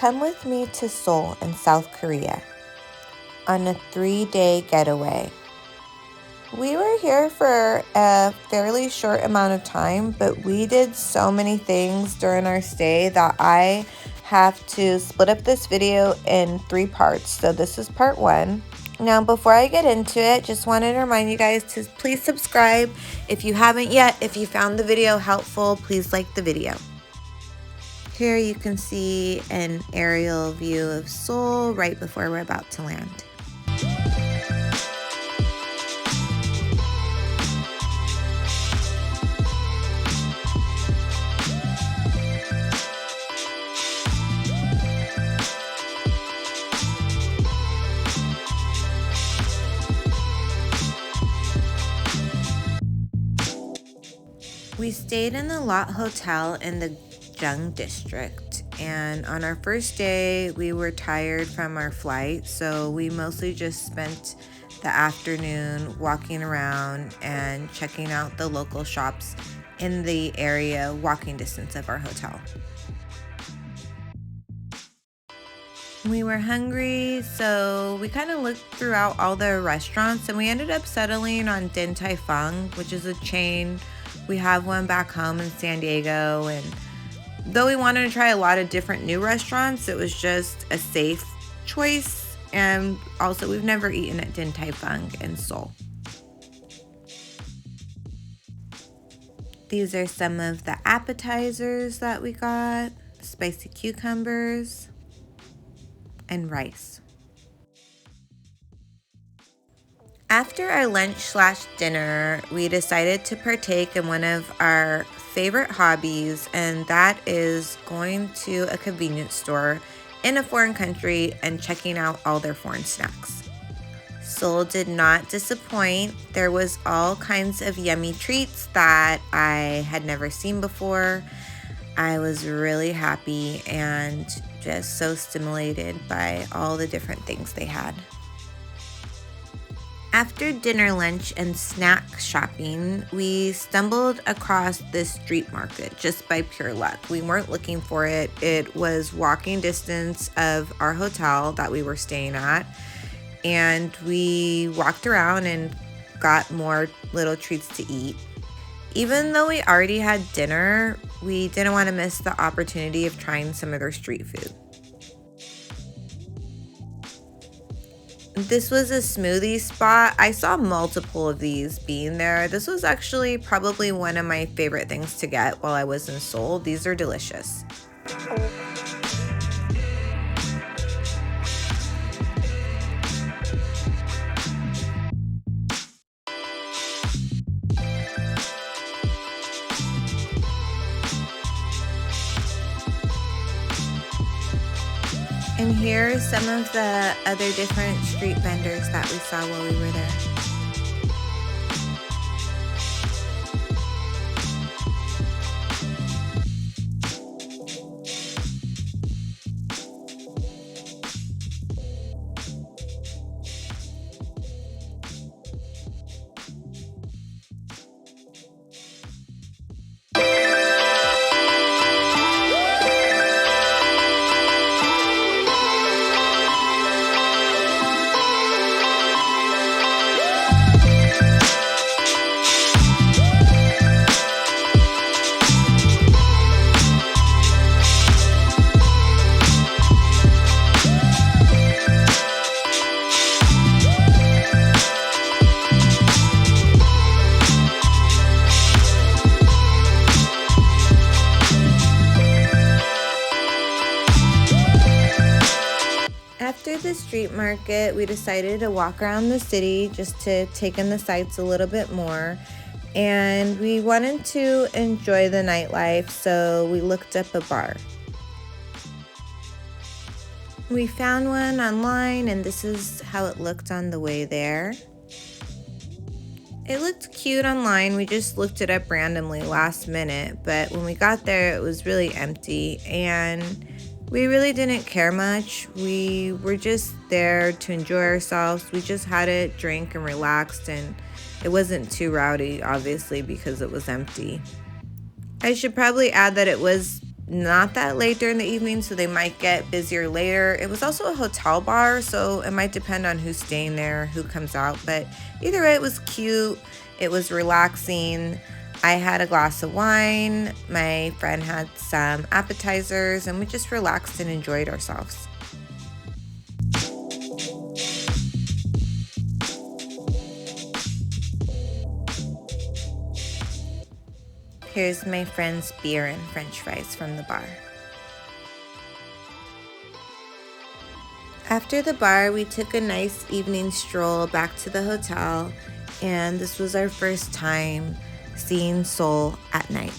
come with me to Seoul in South Korea on a 3-day getaway. We were here for a fairly short amount of time, but we did so many things during our stay that I have to split up this video in 3 parts. So this is part 1. Now, before I get into it, just wanted to remind you guys to please subscribe if you haven't yet. If you found the video helpful, please like the video. Here you can see an aerial view of Seoul right before we're about to land. We stayed in the Lot Hotel in the Jung district, and on our first day we were tired from our flight, so we mostly just spent the afternoon walking around and checking out the local shops in the area walking distance of our hotel. We were hungry, so we kind of looked throughout all the restaurants, and we ended up settling on Din Tai Fung, which is a chain. We have one back home in San Diego, and though we wanted to try a lot of different new restaurants, it was just a safe choice. And also, we've never eaten at Din Tai Fung in Seoul. These are some of the appetizers that we got: spicy cucumbers and rice. After our lunch/dinner, we decided to partake in one of our favorite hobbies, and that is going to a convenience store in a foreign country and checking out all their foreign snacks. Seoul did not disappoint. There was all kinds of yummy treats that I had never seen before. I was really happy and just so stimulated by all the different things they had. After dinner, lunch, and snack shopping, we stumbled across this street market just by pure luck. We weren't looking for it. It was walking distance of our hotel that we were staying at, and we walked around and got more little treats to eat. Even though we already had dinner, we didn't want to miss the opportunity of trying some of their street food. This was a smoothie spot. I saw multiple of these being there. This was actually probably one of my favorite things to get while I was in Seoul. These are delicious. And here are some of the other different street vendors that we saw while we were there. After the street market, we decided to walk around the city just to take in the sights a little bit more. And we wanted to enjoy the nightlife, so we looked up a bar. We found one online, and this is how it looked on the way there. It looked cute online. We just looked it up randomly last minute, but when we got there, it was really empty, and we really didn't care much. We were just there to enjoy ourselves. We just had a drink and relaxed, and it wasn't too rowdy, obviously, because it was empty. I should probably add that it was not that late during the evening, so they might get busier later. It was also a hotel bar, so it might depend on who's staying there, who comes out. But either way, it was cute. It was relaxing. I had a glass of wine. My friend had some appetizers, and we just relaxed and enjoyed ourselves. Here's my friend's beer and french fries from the bar. After the bar, we took a nice evening stroll back to the hotel, and this was our first time seeing Seoul at night.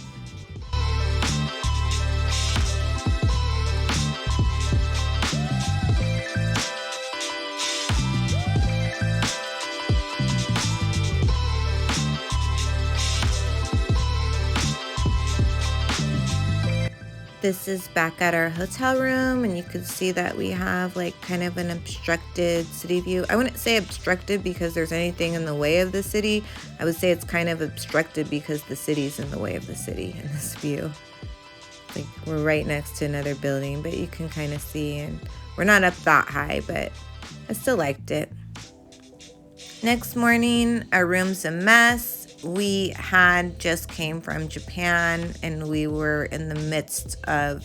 This is back at our hotel room, and you can see that we have like kind of an obstructed city view. I wouldn't say obstructed because there's anything in the way of the city. I would say it's kind of obstructed because the city's in the way of the city in this view. Like we're right next to another building, but you can kind of see, and we're not up that high, but I still liked it. Next morning, our room's a mess. We had just came from Japan, and we were in the midst of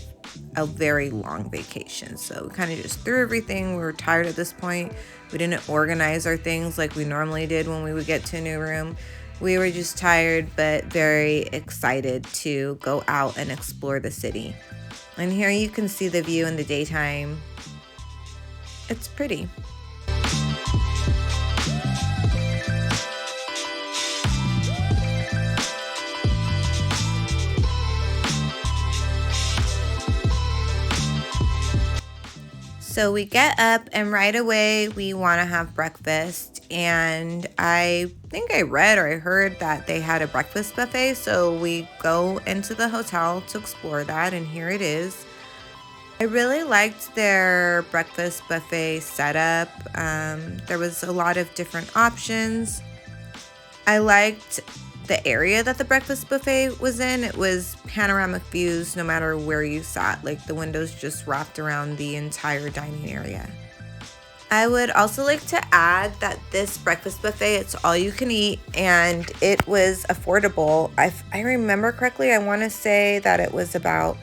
a very long vacation. So we kind of just threw everything. We were tired at this point. We didn't organize our things like we normally did when we would get to a new room. We were just tired, but very excited to go out and explore the city. And here you can see the view in the daytime. It's pretty. So we get up, and right away we want to have breakfast, and I think I read or I heard that they had a breakfast buffet, so we go into the hotel to explore that, and here it is. I really liked their breakfast buffet setup. There was a lot of different options. I liked the area that the breakfast buffet was in. It was panoramic views no matter where you sat. Like the windows just wrapped around the entire dining area. I would also like to add that this breakfast buffet, it's all you can eat, and it was affordable. I remember correctly, I want to say that it was about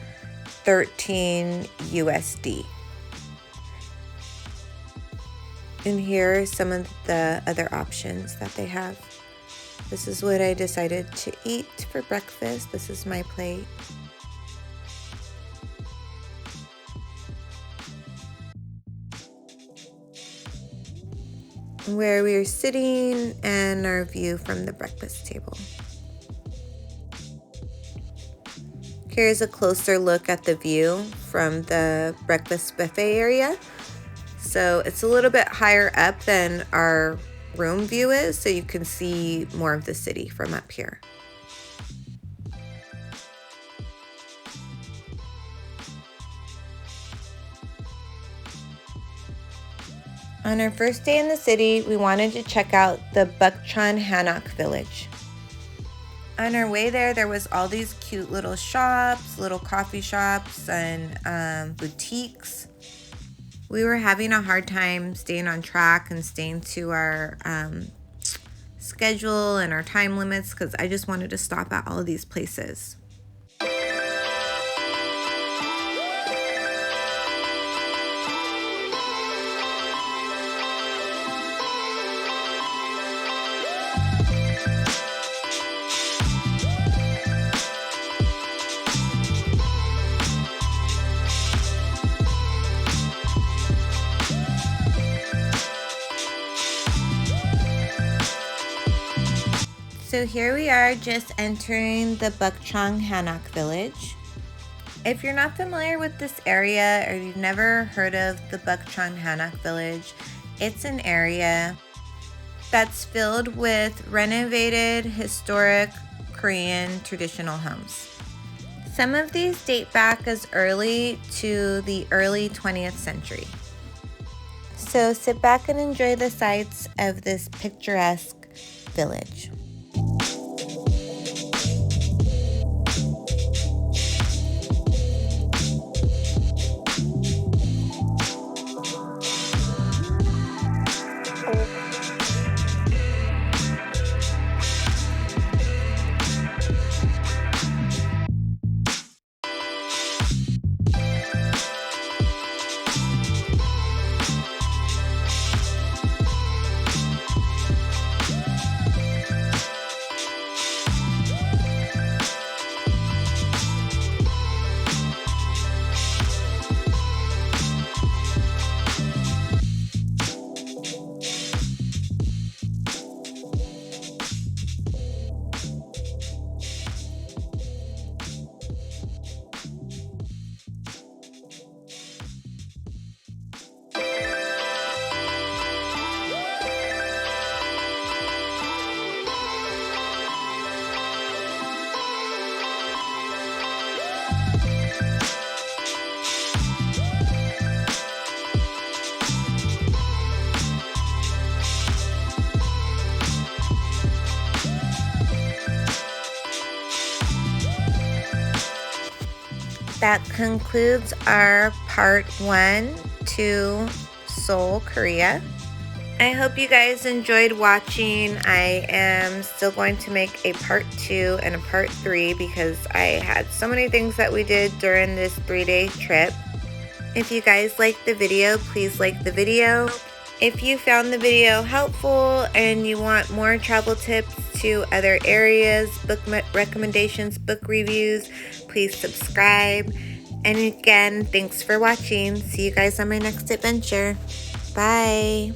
13 USD. And here are some of the other options that they have. This is what I decided to eat for breakfast. This is my plate. Where we are sitting and our view from the breakfast table. Here's a closer look at the view from the breakfast buffet area. So it's a little bit higher up than our room view is, so you can see more of the city from up here. On our first day in the city, we wanted to check out the Bukchon Hanok village. On our way there was all these cute little shops, little coffee shops, and boutiques. We were having a hard time staying on track and staying to our schedule and our time limits because I just wanted to stop at all of these places. So here we are just entering the Bukchon Hanok village. If you're not familiar with this area or you've never heard of the Bukchon Hanok village, it's an area that's filled with renovated historic Korean traditional homes. Some of these date back as early to the early 20th century. So sit back and enjoy the sights of this picturesque village. that concludes our part 1 to Seoul, Korea. I hope you guys enjoyed watching. I am still going to make a part 2 and a part 3 because I had so many things that we did during this 3-day trip. If you guys liked the video, please like the video. If you found the video helpful and you want more travel tips to other areas, book recommendations, book reviews, please subscribe. And again, thanks for watching. See you guys on my next adventure. Bye.